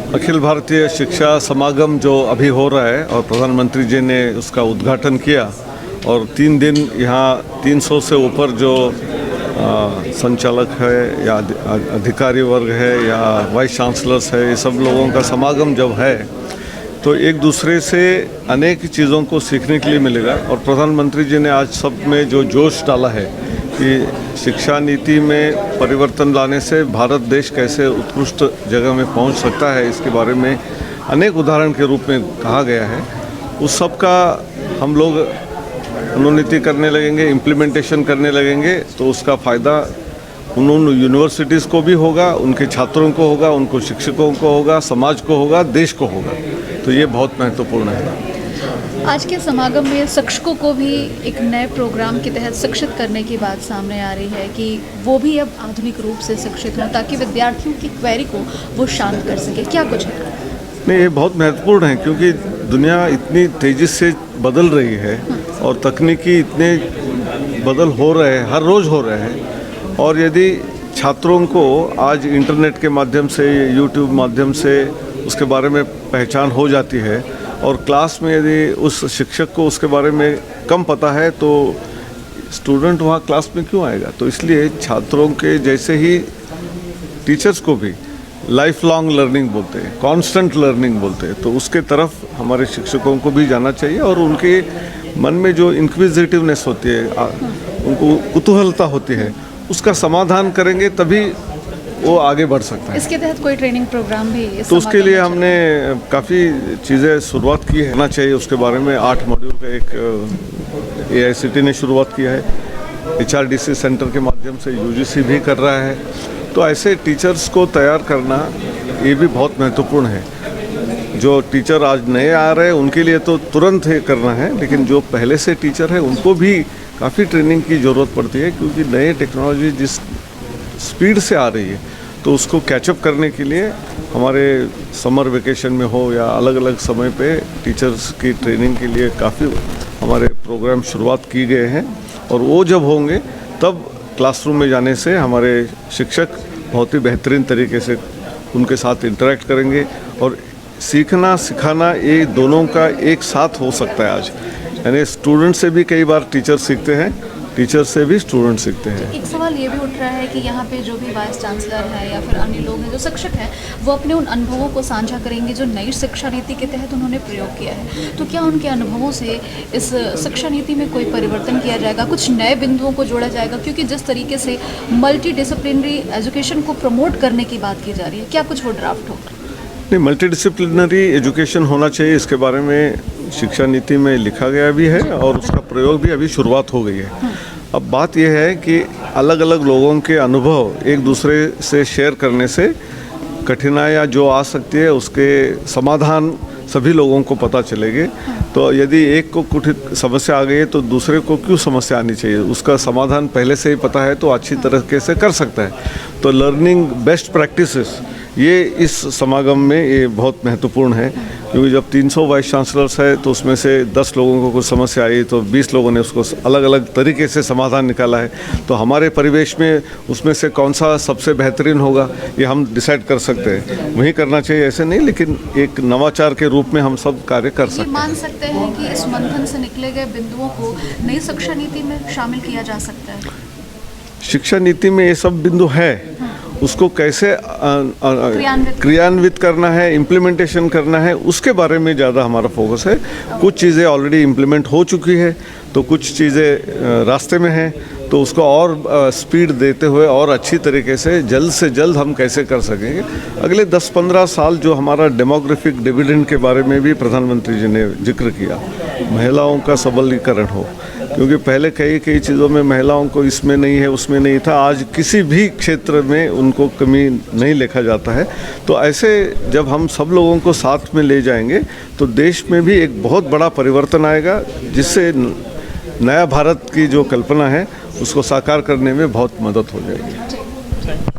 अखिल भारतीय शिक्षा समागम जो अभी हो रहा है और प्रधानमंत्री जी ने उसका उद्घाटन किया और 3 दिन यहाँ 300 से ऊपर जो संचालक है या अधिकारी वर्ग है या वाइस चांसलर्स है, ये सब लोगों का समागम जब है तो एक दूसरे से अनेक चीज़ों को सीखने के लिए मिलेगा। और प्रधानमंत्री जी ने आज सब में जो जोश डाला है कि शिक्षा नीति में परिवर्तन लाने से भारत देश कैसे उत्कृष्ट जगह में पहुंच सकता है, इसके बारे में अनेक उदाहरण के रूप में कहा गया है। उस सब का हम लोग अनुनीति करने लगेंगे, इम्प्लीमेंटेशन करने लगेंगे तो उसका फ़ायदा उन यूनिवर्सिटीज़ को भी होगा, उनके छात्रों को होगा, उनको शिक्षकों को होगा, समाज को होगा, देश को होगा। तो ये बहुत महत्वपूर्ण है। आज के समागम में शिक्षकों को भी एक नए प्रोग्राम के तहत शिक्षित करने की बात सामने आ रही है कि वो भी अब आधुनिक रूप से शिक्षित हों ताकि विद्यार्थियों की क्वेरी को वो शांत कर सके। क्या कुछ है? नहीं, ये बहुत महत्वपूर्ण है क्योंकि दुनिया इतनी तेज़ी से बदल रही है और तकनीकी इतने बदल हो रहे हैं, हर रोज़ हो रहे हैं। और यदि छात्रों को आज इंटरनेट के माध्यम से, यूट्यूब माध्यम से उसके बारे में पहचान हो जाती है और क्लास में यदि उस शिक्षक को उसके बारे में कम पता है तो स्टूडेंट वहाँ क्लास में क्यों आएगा। तो इसलिए छात्रों के जैसे ही टीचर्स को भी लाइफ लॉन्ग लर्निंग बोलते हैं, कांस्टेंट लर्निंग बोलते हैं, तो उसके तरफ हमारे शिक्षकों को भी जाना चाहिए और उनके मन में जो इंक्विजिटिवनेस होती है, उनको कुतूहलता होती है, उसका समाधान करेंगे तभी वो आगे बढ़ सकता है। इसके तहत कोई ट्रेनिंग प्रोग्राम भी तो उसके लिए हमने काफ़ी चीज़ें शुरुआत की है, होना चाहिए उसके बारे में। 8 मॉड्यूल का एक AICTE ने शुरुआत किया है, HRDC सेंटर के माध्यम से UGC भी कर रहा है। तो ऐसे टीचर्स को तैयार करना ये भी बहुत महत्वपूर्ण है। जो टीचर आज नए आ रहे हैं उनके लिए तो तुरंत ही करना है, लेकिन जो पहले से टीचर है उनको भी काफ़ी ट्रेनिंग की ज़रूरत पड़ती है क्योंकि नए टेक्नोलॉजी जिस स्पीड से आ रही है तो उसको कैचअप करने के लिए हमारे समर वेकेशन में हो या अलग अलग समय पे टीचर्स की ट्रेनिंग के लिए काफ़ी हमारे प्रोग्राम शुरुआत की गए हैं। और वो जब होंगे तब क्लासरूम में जाने से हमारे शिक्षक बहुत ही बेहतरीन तरीके से उनके साथ इंटरेक्ट करेंगे और सीखना सिखाना ये दोनों का एक साथ हो सकता है आज। यानी स्टूडेंट से भी कई बार टीचर सीखते हैं, टीचर से भी स्टूडेंट सीखते हैं। एक सवाल ये भी उठ रहा है कि यहाँ पे जो भी वाइस चांसलर है या फिर अन्य लोग हैं जो शिक्षक हैं वो अपने उन अनुभवों को साझा करेंगे जो नई शिक्षा नीति के तहत उन्होंने प्रयोग किया है। तो क्या उनके अनुभवों से इस शिक्षा नीति में कोई परिवर्तन किया जाएगा, कुछ नए बिंदुओं को जोड़ा जाएगा? क्योंकि जिस तरीके से मल्टी डिसिप्लिनरी एजुकेशन को प्रमोट करने की बात की जा रही है, क्या कुछ वो ड्राफ्ट होगा? नहीं, मल्टी डिसिप्लिनरी एजुकेशन होना चाहिए, इसके बारे में शिक्षा नीति में लिखा गया भी है और उसका प्रयोग भी अभी शुरुआत हो गई है। अब बात यह है कि अलग अलग लोगों के अनुभव एक दूसरे से शेयर करने से कठिनाइयाँ जो आ सकती है उसके समाधान सभी लोगों को पता चलेंगे। तो यदि एक को कुछ समस्या आ गई है तो दूसरे को क्यों समस्या आनी चाहिए, उसका समाधान पहले से ही पता है तो अच्छी तरीके से कर सकता है। तो लर्निंग बेस्ट प्रैक्टिसेस ये इस समागम में ये बहुत महत्वपूर्ण है क्योंकि जब 300 वाइस चांसलर्स है तो उसमें से 10 लोगों को कुछ समस्या आई तो 20 लोगों ने उसको अलग अलग तरीके से समाधान निकाला है। तो हमारे परिवेश में उसमें से कौन सा सबसे बेहतरीन होगा ये हम डिसाइड कर सकते हैं, वही करना चाहिए, ऐसे नहीं, लेकिन एक नवाचार के रूप में हम सब कार्य कर सकते हैं। मान सकते हैं कि इस मंथन से निकले गए बिंदुओं को नई शिक्षा नीति में शामिल किया जा सकता है। शिक्षा नीति में ये सब बिंदु है, उसको कैसे क्रियान्वित करना है, इम्प्लीमेंटेशन करना है, उसके बारे में ज़्यादा हमारा फोकस है। कुछ चीज़ें ऑलरेडी इम्प्लीमेंट हो चुकी है तो कुछ चीज़ें रास्ते में हैं, तो उसको और स्पीड देते हुए और अच्छी तरीके से जल्द हम कैसे कर सकेंगे। अगले 10-15 साल जो हमारा डेमोग्राफिक डिविडेंड के बारे में भी प्रधानमंत्री जी ने जिक्र किया, महिलाओं का सबलीकरण हो, क्योंकि पहले कई चीज़ों में महिलाओं को इसमें नहीं है उसमें नहीं था, आज किसी भी क्षेत्र में उनको कमी नहीं देखा जाता है। तो ऐसे जब हम सब लोगों को साथ में ले जाएंगे तो देश में भी एक बहुत बड़ा परिवर्तन आएगा जिससे नया भारत की जो कल्पना है उसको साकार करने में बहुत मदद हो जाएगी।